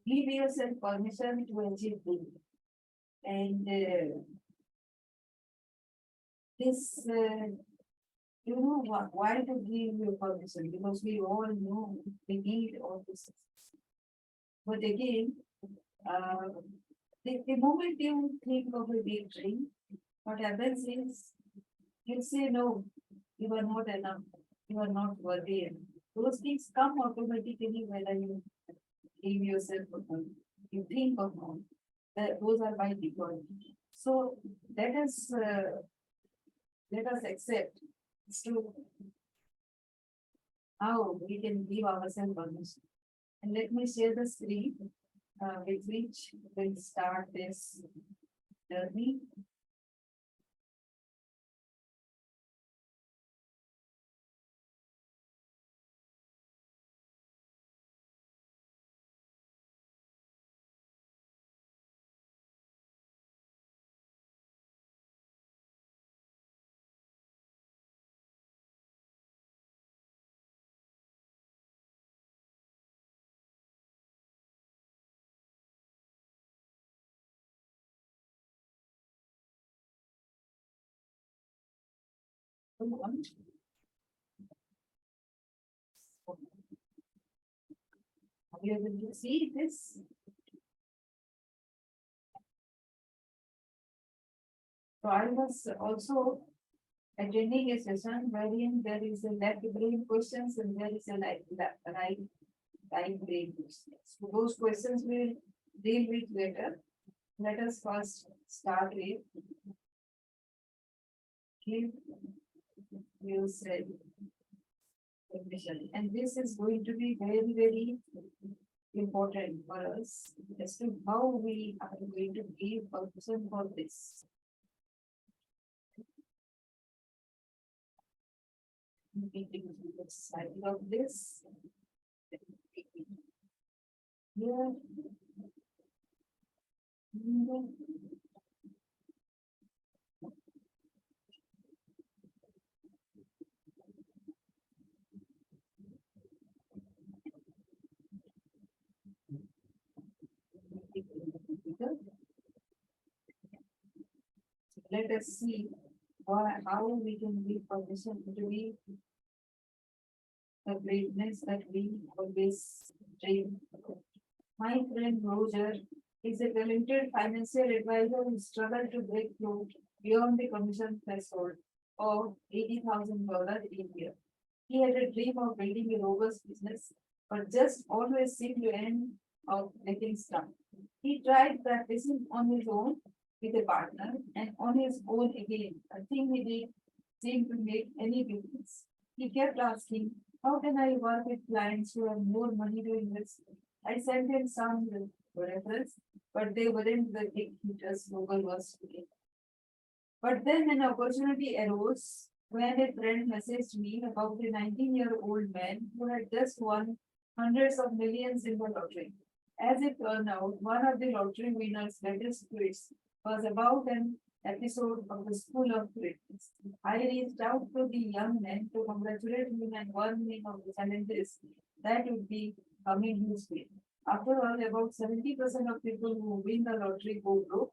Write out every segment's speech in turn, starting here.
Give yourself permission to achieve good. And this, you know, why to give you permission? Because we all know we need all this. But again, uh, the moment you think of a big dream, what happens is you say, no, you are not enough, you are not worthy enough. Those things come automatically whether you give yourself or not, you think of not. That those are by default. So let us accept as to how we can give ourselves permission. And let me share the screen with which we'll start this journey. Are you able to see this? So I was also attending a session wherein there is a left brain questions and there is a right brain questions. So those questions we'll deal with later. Let us first start with give yourself permission. And this is going to be very, very important for us as to how we are going to give permission for this. Side of this. Here. Let us see how we can give permission to be the greatness that we always dream. My friend Roger is a talented financial advisor who struggled to break through beyond the commission threshold of $80,000 a year. He had a dream of building a robust business, but just always seemed to end up getting stuck. He tried practicing on his own with a partner and on his own again. A thing he did seemed to make any difference. He kept asking, how can I work with clients who have more money to invest? I sent him some referrals, but they weren't the big hitters Google was today. But then an opportunity arose when a friend messaged me about a 19-year-old man who had just won hundreds of millions in the lottery. As it turned out, one of the lottery winners' latest tweets was about an episode of the School of Greatness. I reached out to the young man to congratulate him and warn him of the challenges that would be coming his way. After all, about 70% of people who win the lottery go broke.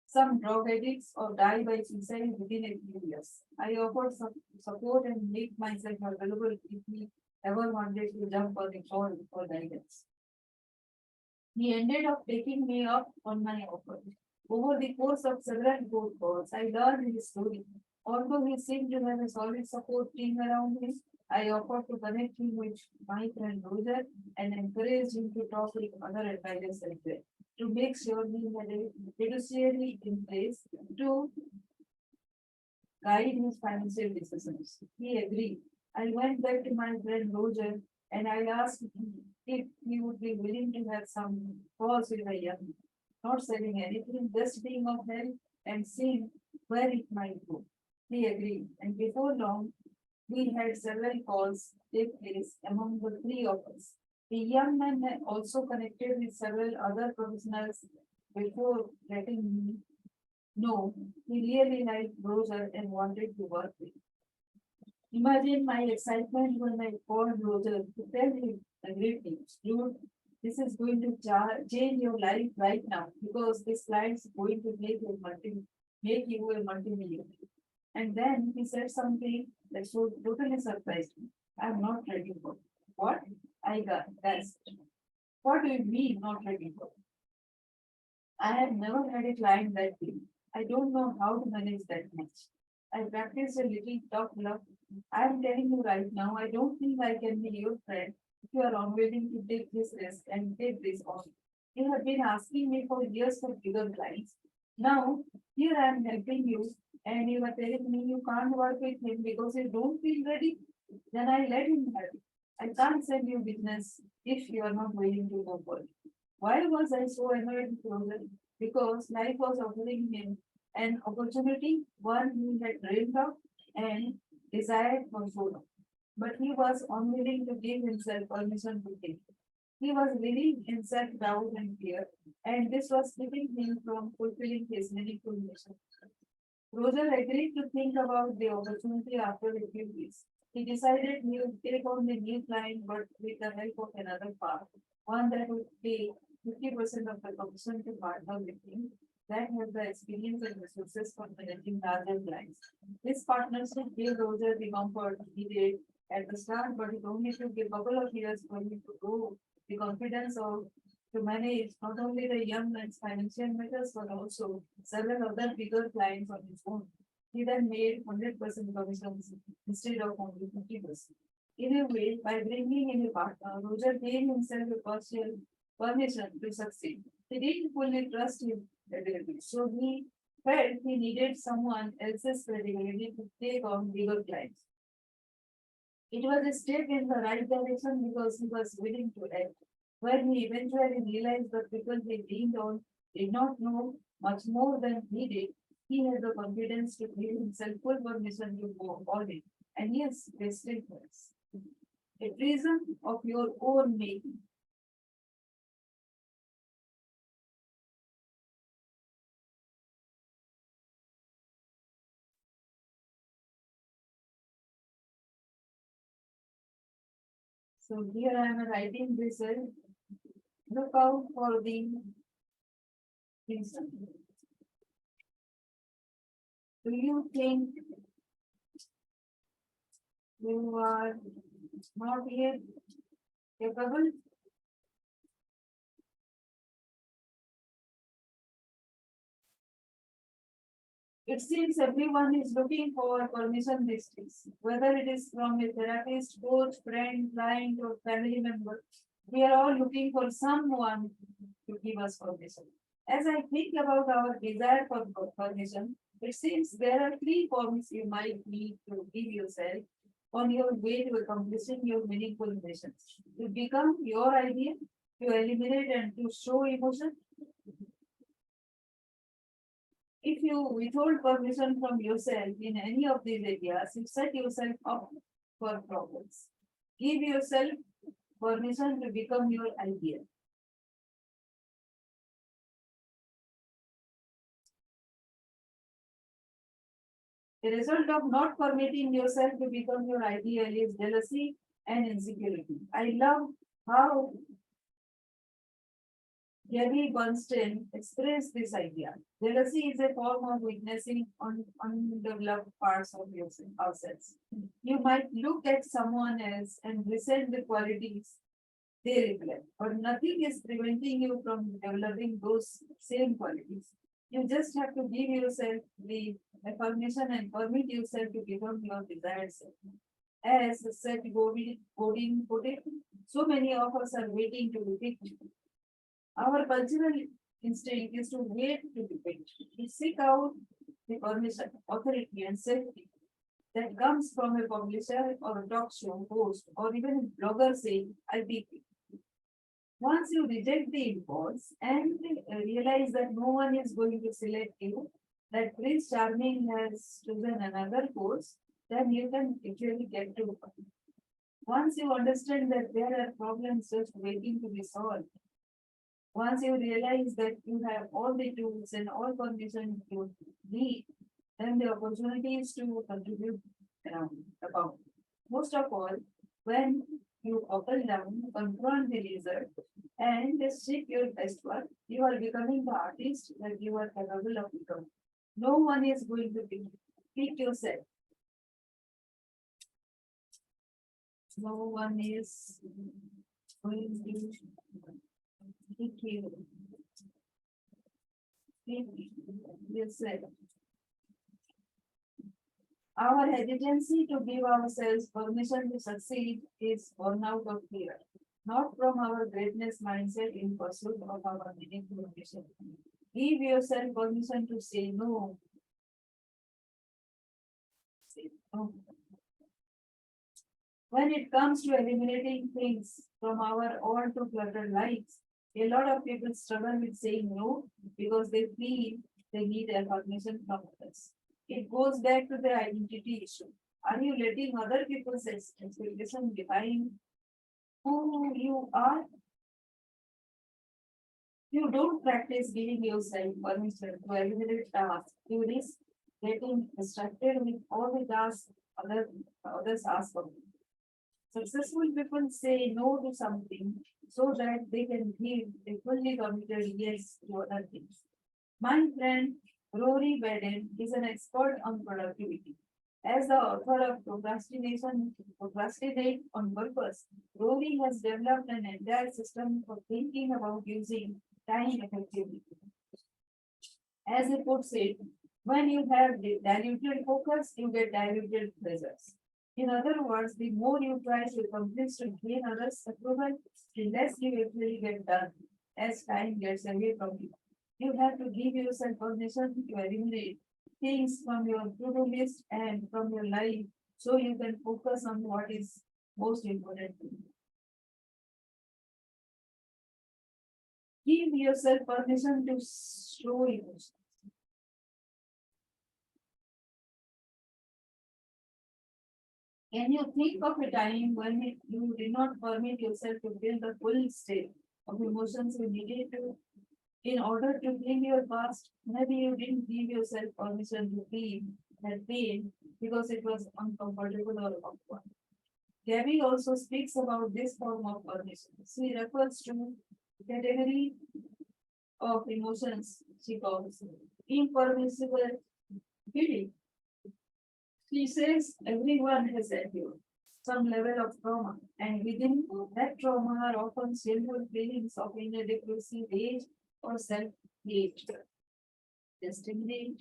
Some drug addicts or die by suicide within a few years. I offered some support and made myself available if he ever wanted to jump on a call for guidance. He ended up taking me up on my offer. Over the course of several phone calls, I learned his story. Although he seemed to have a solid support team around him, I offered to connect him with my friend Roger and encouraged him to talk with other advisors as well to make sure he had a fiduciary in place to guide his financial decisions. He agreed. I went back to my friend Roger and I asked him if he would be willing to have some calls with a young, not selling anything, just being of help and seeing where it might go. He agreed, and before long, we had several calls take place among the three of us. The young man had also connected with several other professionals before letting me know he really liked Roger and wanted to work with. Imagine my excitement when I called Roger to tell him the great news. Dude, This is going to change your life right now because this client is going to make you a multi-millionaire. And then he said something that so totally surprised me. I'm not ready for it. What? I got that's what do you mean not ready for it? I have never had a client that big. I don't know how to manage that much. I practiced a little tough love. I am telling you right now, I don't think I can be your friend if you are unwilling to take this risk and take this on. You have been asking me for years for bigger clients. Now, here I am helping you, and you are telling me you can't work with him because you don't feel ready. Then I let him have it. I can't send you business if you are not willing to go for it. Why was I so annoyed with Rosen? Because life was offering him an opportunity, one he had dreamed of and desired for so long. But he was unwilling to give himself permission to take. He was living in self-doubt and fear, and this was keeping him from fulfilling his meaningful mission. Roger agreed to think about the opportunity after a few weeks. He decided he would take on the new client, but with the help of another firm, one that would pay 50% of the commission to partner with him that has the experience and resources for managing larger clients. This partnership gave Roger the comfort he did at the start, but it only took a couple of years for him to grow the confidence of to manage not only the young man's financial matters but also several other bigger clients on his own. He then made 100% commissions instead of only 50%. In a way, by bringing in a partner, Roger gave himself a partial permission to succeed. He didn't fully trust his ability, so he felt he needed someone else's credibility to take on bigger clients. It was a step in the right direction because he was willing to act. When he eventually realized that people he leaned on did not know much more than he did, he had the confidence to give himself full permission to go all in. And yes, they still was. A treason of your own making. So here I am writing this. Look out for the reason. Do you think you are not yet capable? It seems everyone is looking for permission these days, whether it is from a therapist, coach, friend, client, or family member. We are all looking for someone to give us permission. As I think about our desire for permission, it seems there are three forms you might need to give yourself on your way to accomplishing your meaningful missions. To become your idea, to eliminate and to show emotion, if you withhold permission from yourself in any of these areas, you set yourself up for problems. Give yourself permission to become your idea. The result of not permitting yourself to become your ideal is jealousy and insecurity. I love how Gary Bernstein expressed this idea. Jealousy is a form of witnessing undeveloped parts of yourself, ourselves. You might look at someone else and resent the qualities they reflect, but nothing is preventing you from developing those same qualities. You just have to give yourself the affirmation and permit yourself to become your desired self. As Seth Godin put it, so many of us are waiting to be picked. Our cultural instinct is to wait to be picked. We seek out the permission, authority, and safety that comes from a publisher or a talk show host or even a blogger saying, I'll be picked. Once you reject the impulse and realize that no one is going to select you, that Prince Charming has chosen another course, then you can actually get to it. Once you understand that there are problems just waiting to be solved, once you realize that you have all the tools and all permission you need, then the opportunities to contribute about. Most of all, when you open down, confront the result, and seek your best work. You are becoming the artist that you are capable of becoming. No one is going to pick yourself. No one is going to pick you. Pick yourself. Our hesitancy to give ourselves permission to succeed is born out of fear, not from our greatness mindset in pursuit of our meaningful mission. Give yourself permission to say no. Say no. When it comes to eliminating things from our all too cluttered lives, a lot of people struggle with saying no because they feel they need affirmation from others. It goes back to the identity issue. Are you letting other people's expectation define who you are? You don't practice giving yourself permission to eliminate tasks. You risk getting distracted with all the tasks others ask of you. Successful people say no to something so that they can give a fully committed yes to other things. My friend Rory Beden is an expert on productivity. As the author of Procrastinate on Purpose, Rory has developed an entire system for thinking about using time effectively. As he puts it, when you have diluted focus, you get diluted results. In other words, the more you try to accomplish to gain others' approval, the less you actually get done as time gets away from you. You have to give yourself permission to eliminate things from your to-do list and from your life so you can focus on what is most important to you. Give yourself permission to show emotions. Can you think of a time when you did not permit yourself to feel the full state of emotions you needed to in order to heal your past? Maybe you didn't give yourself permission to feel that pain because it was uncomfortable or awkward. Gabby also speaks about this form of permission. She refers to category of emotions she calls impermissible feeling. She says everyone has endured some level of trauma, and within that trauma are often childhood feelings of inadequacy, rage, or self-hate. Distinguish.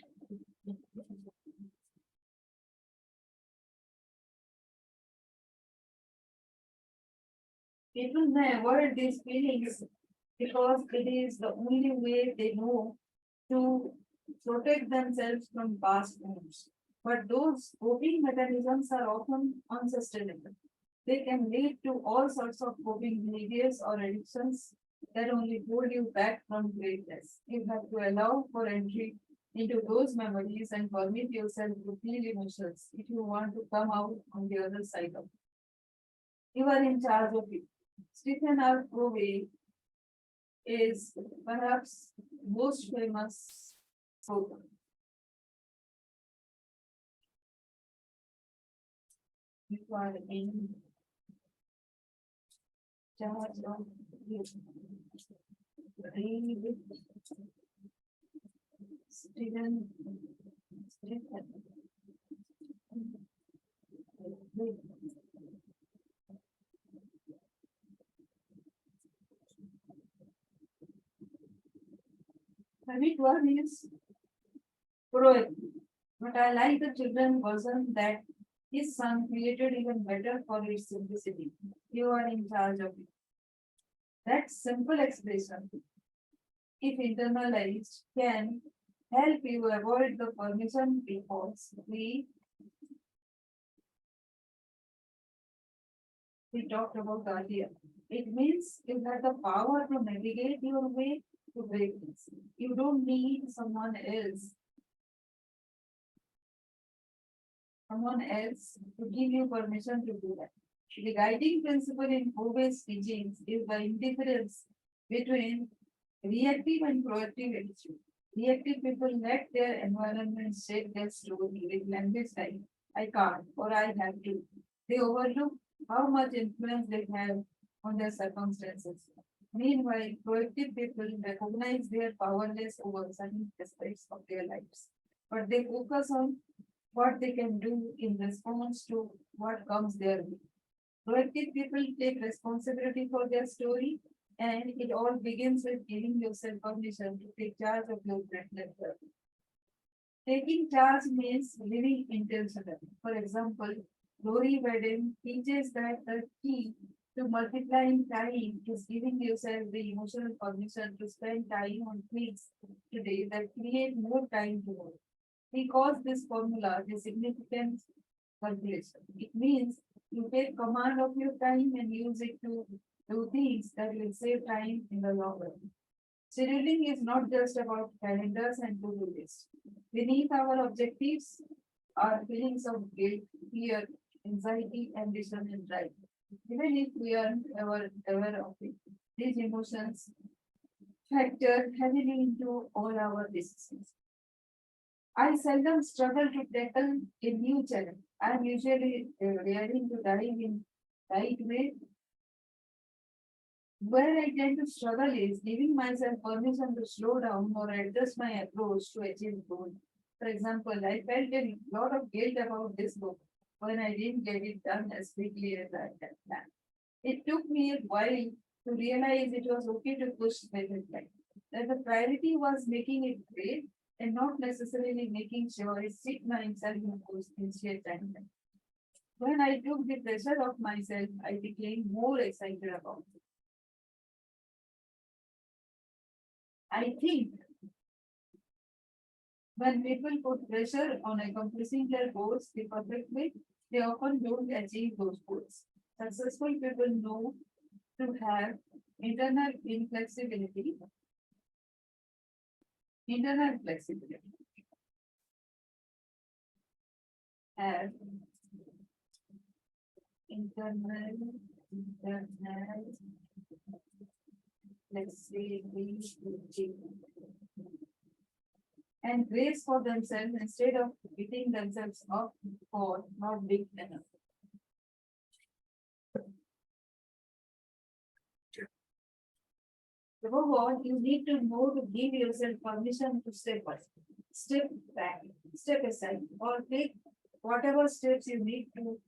People may avoid these feelings because it is the only way they know to protect themselves from past wounds. But those coping mechanisms are often unsustainable. They can lead to all sorts of coping behaviors or addictions that only hold you back from greatness. You have to allow for entry into those memories and permit yourself to feel emotions if you want to come out on the other side of it. You are in charge of it. Stephen R. Covey is perhaps most famous quote. You are in charge of you. Read Stephen. Stephen. Habit one is proactive, but I like the children version that his son created even better for its simplicity. You are in charge of it. That simple expression, if internalized, can help you avoid the permission pitfalls we talked about earlier. It means you have the power to navigate your way to greatness. You don't need someone else to give you permission to do that. The guiding principle in Covey's teachings is the indifference between reactive and proactive attitude. Reactive people let their environment shape their story with language like I can't or I have to. They overlook how much influence they have on their circumstances. Meanwhile, proactive people recognize their powerless over certain aspects of their lives, but they focus on what they can do in response to what comes their way. Proactive people take responsibility for their story, and it all begins with giving yourself permission to take charge of your mental health. Taking charge means living intentionally. For example, Rory Beden teaches that the key to multiplying time is giving yourself the emotional permission to spend time on things today that create more time tomorrow. He calls this formula the significant calculation. It means you take command of your time and use it to do things that will save time in the long run. Scheduling is not just about calendars and to-do lists. Beneath our objectives are feelings of guilt, fear, anxiety, ambition, and drive. Even if we are ever aware of it, these emotions factor heavily into all our decisions. I seldom struggle to tackle a new challenge. I am usually daring to dive in right way. Where I tend to struggle is giving myself permission to slow down or adjust my approach to achieve goal. For example, I felt a lot of guilt about this book when I didn't get it done as quickly as I had planned. It took me a while to realize it was okay to push the deadline. That the priority was making it great and not necessarily making sure I stick myself in those initiate timeline. When I took the pressure off myself, I became more excited about it. I think when people put pressure on accomplishing their goals the perfect way, they often don't achieve those goals. Successful people know to have internal inflexibility, internal flexibility, have internal flexibility and grace for themselves instead of beating themselves up for not big enough. Above all, you need to know to give yourself permission to step back, step aside, or take whatever steps you need to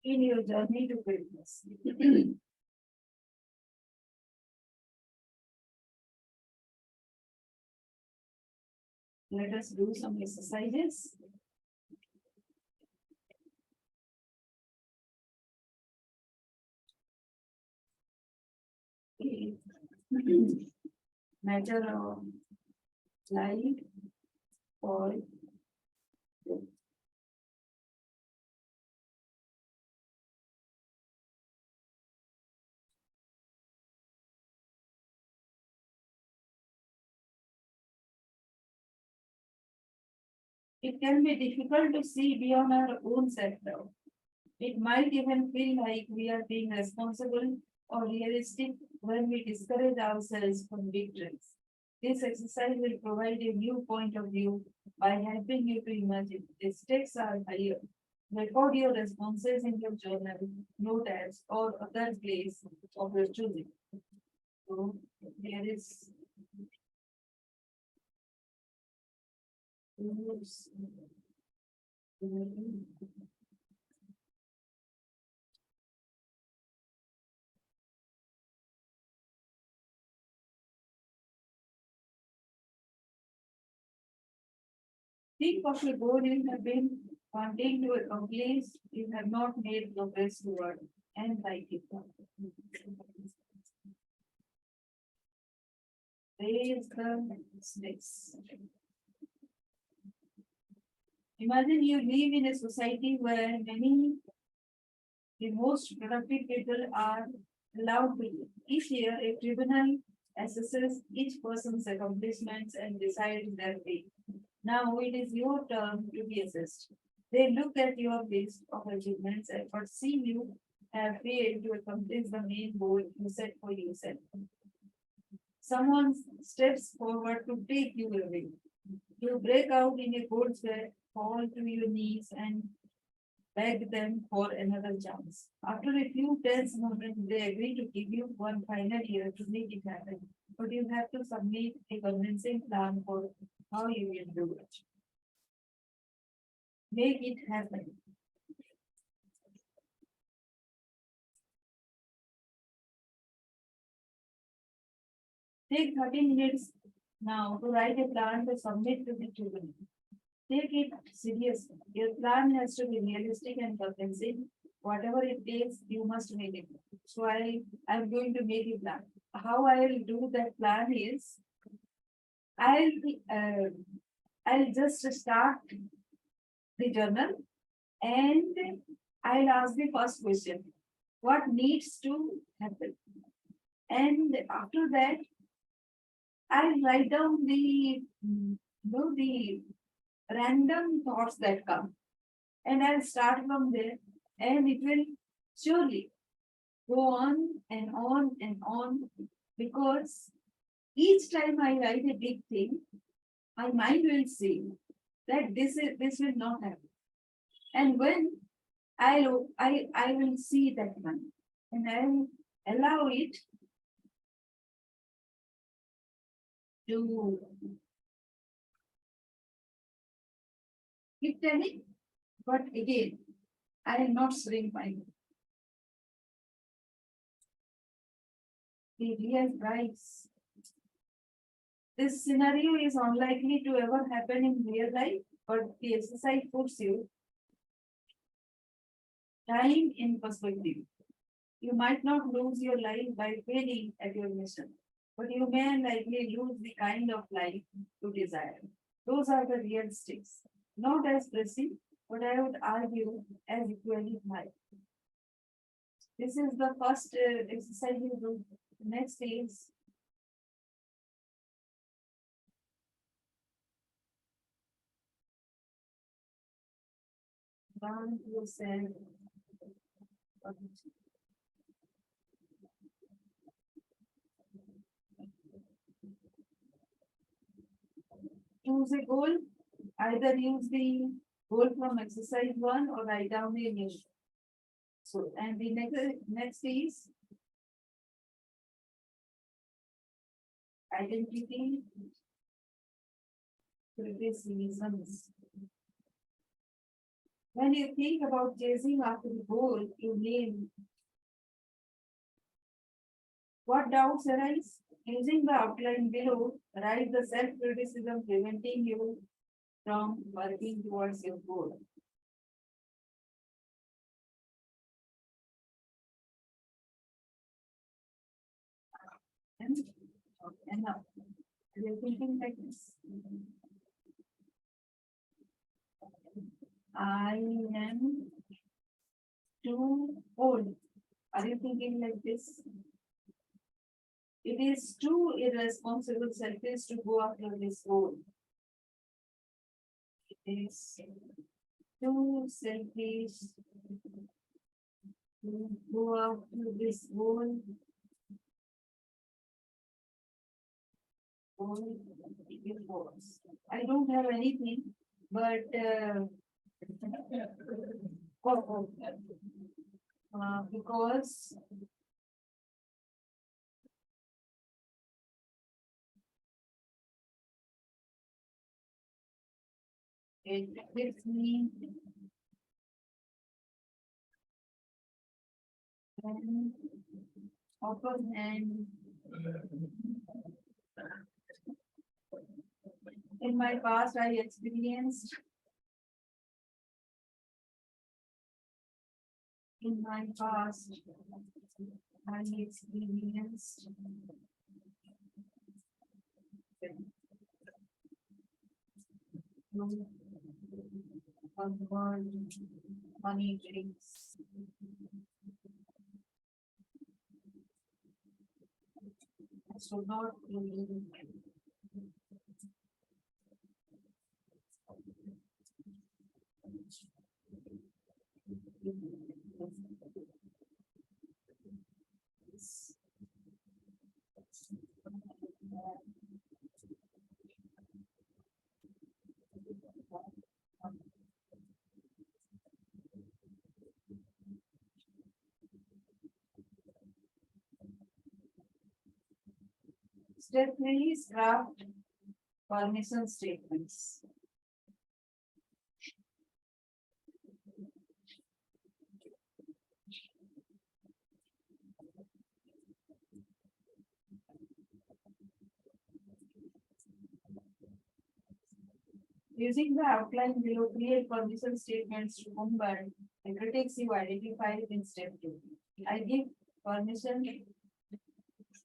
in your journey to greatness. Let us do some exercises. Okay. Matter of life or it can be difficult to see beyond our own self-doubt. It might even feel like we are being responsible or realistic when we discourage ourselves from big dreams. This exercise will provide a new point of view by helping you to imagine the stakes are higher. Record your responses in your journal, note apps, or other place of your choosing. So there is think of a goal you have been wanting to accomplish, you have not made progress toward, and write it down. Raise the stakes. Imagine you live in a society where the most productive people are allowed to live. Each year, a tribunal assesses each person's accomplishments and decides their fate. Now it is your turn to be assessed. They look at your list of achievements and perceive you have failed to accomplish the main goal you set for yourself. Someone steps forward to take you away. You break out in a cold sweat, fall to your knees, and beg them for another chance. After a few tense moments, they agree to give you one final year to make it happen. But you have to submit a convincing plan for how you will do it. Make it happen. Take 30 minutes now to write a plan to submit to the tribunal. Take it seriously. Your plan has to be realistic and convincing. Whatever it takes, you must make it. So I'm going to make a plan. How I will do that plan is I'll uh, I'll just start the journal and I'll ask the first question. What needs to happen? And after that, I'll write down the random thoughts that come. And I'll start from there. And it will surely go on and on and on because each time I write a big thing, my mind will say that this will not happen. And when I will see that one and I'll allow it to keep telling, but again, I will not shrink my the real price. This scenario is unlikely to ever happen in real life, but the exercise puts you time in perspective. You might not lose your life by failing at your mission, but you may likely lose the kind of life you desire. Those are the real stakes. Not as pressing, but I would argue as equally high. This is the first exercise you do. Next is run yourself. Choose a goal. Either use the goal from exercise one or write down the initial. So, and the next is identity criticisms. When you think about chasing after the goal, you name what doubts arise. Using the outline below, write the self-criticism preventing you from working towards your goal. And enough. You're thinking like this. I am too old. Are you thinking like this? It is too irresponsible, selfish to go after this goal. It is too selfish to go after this goal. I don't have anything, but because it gives me an open hand. In my past, I experienced in my past, I experienced convert money drinks. So not really. Step three is craft permission statements. Using the outline below, create permission statements to combat the critics you identified in step two. I give permission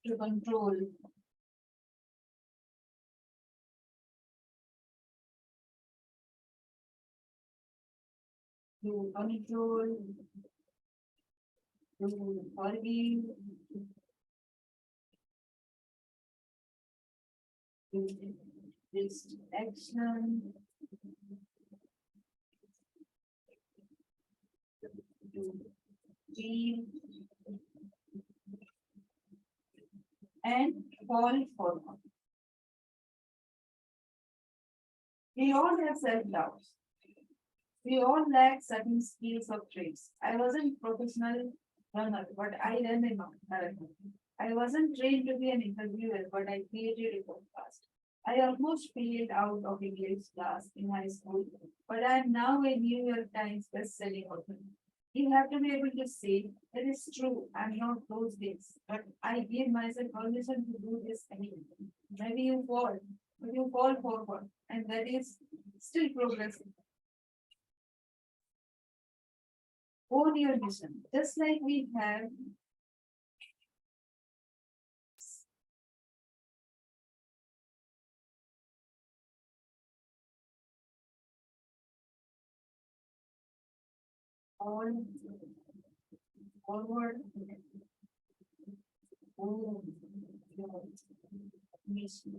to control, to control, to forgive, to this action, to feel, and fall forward. We all have self-doubt. We all lack certain skills or traits. I wasn't professional runner, but I ran a marathon. I wasn't trained to be an interviewer, but I created a podcast. I almost failed out of English class in high school, but I am now a New York Times best-selling author. You have to be able to say, that is true, I'm not those things, but I give myself permission to do this anyway. Maybe you fall, but you fall forward, and that is still progressing. Own your mission, just like we have all forward, own your mission.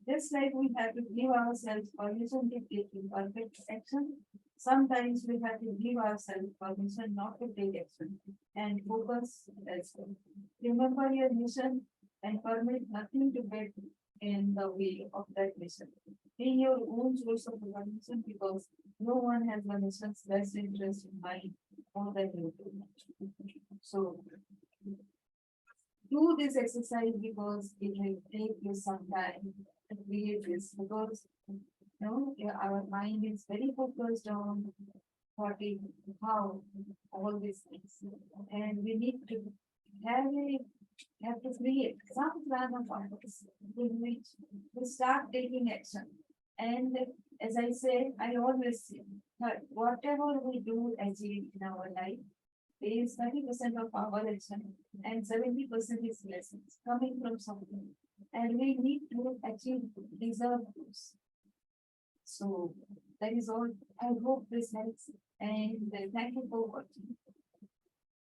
Just like we have to give ourselves permission to take imperfect action, sometimes we have to give ourselves permission not to take action and focus elsewhere. Remember your mission and permit nothing to get in the way of that mission. Be your own source of permission because no one has the mission's best interest in mind more than you do. So do this exercise because it will take you some time to create this because yeah, our mind is very focused on what is how all these things and we need to have a have to create some plan of purpose in which we start taking action and as I say I always say that whatever we do achieve in our life is 30% of our action and 70% is lessons coming from something. And we need to achieve deserve those. So that is all. I hope this helps and thank you for watching.